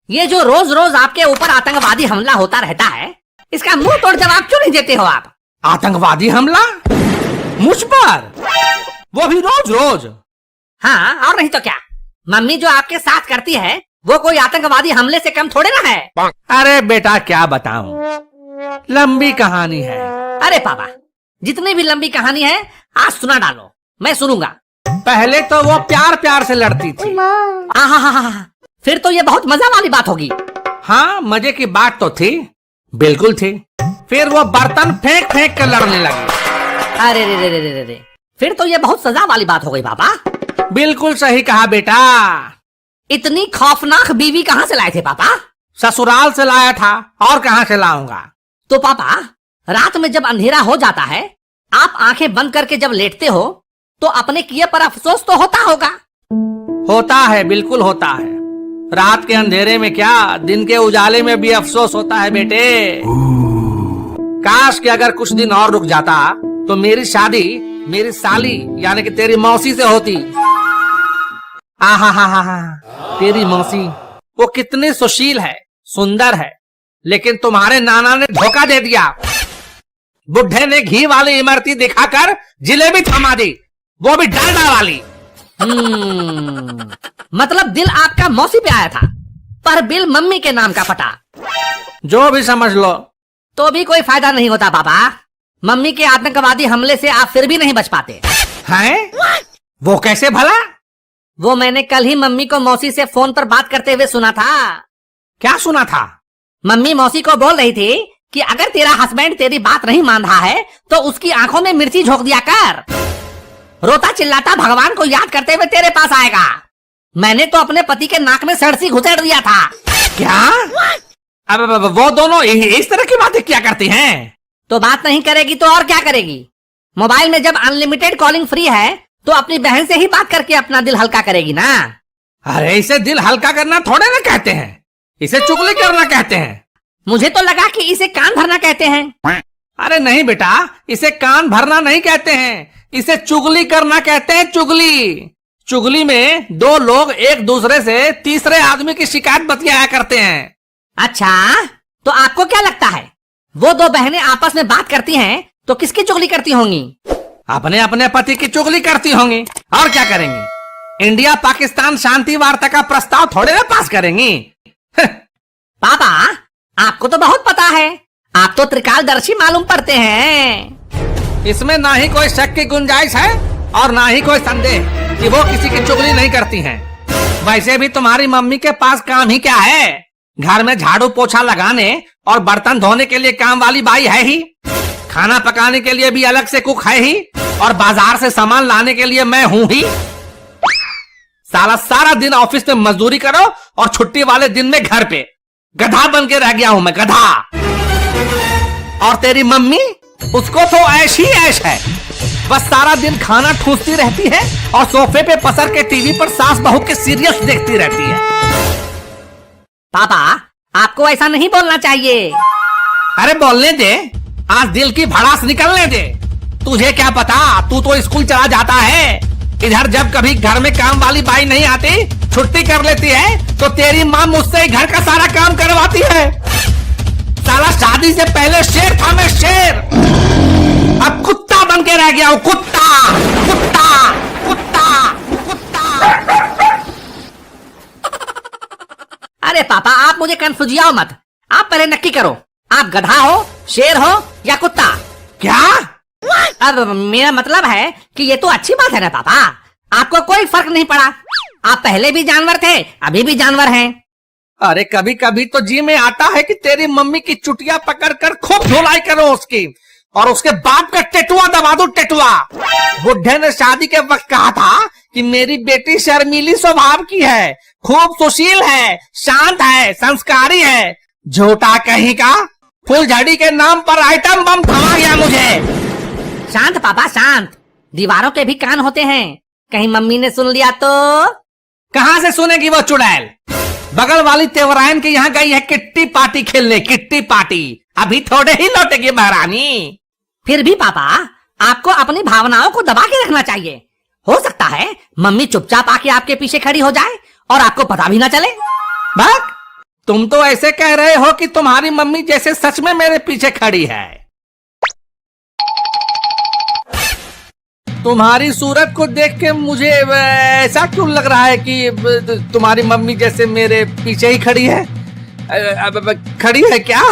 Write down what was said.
ये जो रोज रोज आपके ऊपर आतंकवादी हमला होता रहता है, इसका मुंह तोड़ जवाब क्यों नहीं देते हो आप? आतंकवादी हमला मुझ पर, वो भी रोज रोज? हाँ, और नहीं तो क्या। मम्मी जो आपके साथ करती है वो कोई आतंकवादी हमले से कम थोड़े ना है। अरे बेटा क्या बताऊं, लंबी कहानी है। अरे पापा, जितनी भी लंबी कहानी है आज सुना डालो, मैं सुनूंगा। पहले तो वो प्यार प्यार से लड़ती थी। आहा, फिर तो ये बहुत मजा वाली बात होगी। हाँ, मजे की बात तो थी, बिल्कुल थी। फिर वो बर्तन फेंक फेंक कर लड़ने लगी। अरे रे रे रे रे रे, फिर तो ये बहुत सजा वाली बात हो गई पापा। बिल्कुल सही कहा बेटा। इतनी खौफनाक बीवी कहाँ से लाए थे पापा? ससुराल से लाया था, और कहाँ से लाऊंगा। तो पापा, रात में जब अंधेरा हो जाता है, आप आंखें बंद करके जब लेटते हो तो अपने किए पर अफसोस तो होता होगा। होता है, बिल्कुल होता है। रात के अंधेरे में क्या, दिन के उजाले में भी अफसोस होता है बेटे। काश कि अगर कुछ दिन और रुक जाता तो मेरी शादी मेरी साली यानी कि तेरी मौसी से होती। आहा, तेरी मौसी वो कितनी सुशील है, सुंदर है, लेकिन तुम्हारे नाना ने धोखा दे दिया। बुढ़े ने घी वाली इमरती दिखाकर जिलेबी थमा दी, वो भी डालडा वाली। मतलब दिल आपका मौसी पे आया था, पर बिल मम्मी के नाम का फटा। जो भी समझ लो। तो भी कोई फायदा नहीं होता पापा। मम्मी के आतंकवादी हमले से आप फिर भी नहीं बच पाते हैं? वो कैसे भला? वो मैंने कल ही मम्मी को मौसी से फोन पर बात करते हुए सुना था। क्या सुना था? मम्मी मौसी को बोल रही थी कि अगर तेरा हस्बैंड तेरी बात नहीं मान रहा है तो उसकी आंखों में मिर्ची झोंक दिया कर। रोता चिल्लाता भगवान को याद करते हुए तेरे पास आएगा। मैंने तो अपने पति के नाक में सड़सी घुसेड़ दिया था। क्या? अब वो दोनों इस तरह की बातें क्या करती हैं? तो बात नहीं करेगी तो और क्या करेगी? मोबाइल में जब अनलिमिटेड कॉलिंग फ्री है तो अपनी बहन से ही बात करके अपना दिल हल्का करेगी ना। अरे इसे दिल हल्का करना थोड़े ना कहते हैं, इसे चुगली करना कहते हैं। मुझे तो लगा कि इसे कान भरना कहते हैं। अरे नहीं बेटा, इसे कान भरना नहीं कहते हैं, इसे चुगली करना कहते हैं। चुगली चुगली में दो लोग एक दूसरे से तीसरे आदमी की शिकायत बतियाया करते हैं। अच्छा, तो आपको क्या लगता है वो दो बहनें आपस में बात करती हैं तो किसकी चुगली करती होंगी? अपने अपने पति की चुगली करती होंगी, और क्या करेंगी। इंडिया पाकिस्तान शांति वार्ता का प्रस्ताव थोड़े ना पास करेंगी। पापा, आपको तो बहुत पता है, आप तो त्रिकालदर्शी मालूम पड़ते हैं। इसमें ना ही कोई शक की गुंजाइश है और ना ही कोई संदेह कि वो किसी की चुगली नहीं करती हैं। वैसे भी तुम्हारी मम्मी के पास काम ही क्या है? घर में झाड़ू पोछा लगाने और बर्तन धोने के लिए काम वाली बाई है ही, खाना पकाने के लिए भी अलग से कुक है ही, और बाजार से सामान लाने के लिए मैं हूँ ही। सारा दिन ऑफिस में मजदूरी करो और छुट्टी वाले दिन में घर पे गधा बन के रह गया हूं मैं, गधा। और तेरी मम्मी, उसको तो ऐश ही ऐश है, बस सारा दिन खाना ठूसती रहती है और सोफे पे पसर के टीवी पर सास बहू के सीरियल्स देखती रहती है। पापा, आपको ऐसा नहीं बोलना चाहिए। अरे बोलने दे, आज दिल की भड़ास निकलने दे। तुझे क्या पता, तू तो स्कूल चला जाता है। इधर जब कभी घर में काम वाली बाई नहीं आती, छुट्टी कर लेती है, तो तेरी माँ मुझसे ही घर का सारा काम करवाती है। साला शादी से पहले शेर था मैं, शेर। अब कुत्ता बन के रह गया हूँ, कुत्ता कुत्ता कुत्ता कुत्ता। अरे पापा, आप मुझे कंफ्यूजियाओ मत। आप पहले नक्की करो, आप गधा हो, शेर हो या कुत्ता? क्या? अब मेरा मतलब है कि ये तो अच्छी बात है ना पापा, आपको कोई फर्क नहीं पड़ा। आप पहले भी जानवर थे, अभी भी जानवर हैं। अरे कभी कभी तो जी में आता है कि तेरी मम्मी की चुटिया पकड़ कर खूब धुलाई करो उसकी, और उसके बाप का टेटुआ दबा दो, टेटुआ। बुढ़े ने शादी के वक्त कहा था कि मेरी बेटी शर्मीली स्वभाव की है, खूब सुशील है, शांत है, संस्कारी है। झूठा कहीं का, फुलझड़ी के नाम पर आइटम बम थमा गया मुझे। शांत पापा, शांत। दीवारों के भी कान होते हैं, कहीं मम्मी ने सुन लिया तो? कहाँ से सुनेगी वो चुड़ैल? बगल वाली तेवरायन के यहाँ गई है किट्टी पार्टी खेलने, किट्टी पार्टी। अभी थोड़े ही लौटेगी महारानी। फिर भी पापा, आपको अपनी भावनाओं को दबा के रखना चाहिए। हो सकता है मम्मी चुपचाप आके आपके पीछे खड़ी हो जाए और आपको पता भी ना चले। बक, तुम तो ऐसे कह रहे हो कि तुम्हारी मम्मी जैसे सच में मेरे पीछे खड़ी है। तुम्हारी सूरत को देख के मुझे ऐसा क्यों लग रहा है कि तुम्हारी मम्मी जैसे मेरे पीछे ही खड़ी है। खड़ी है क्या?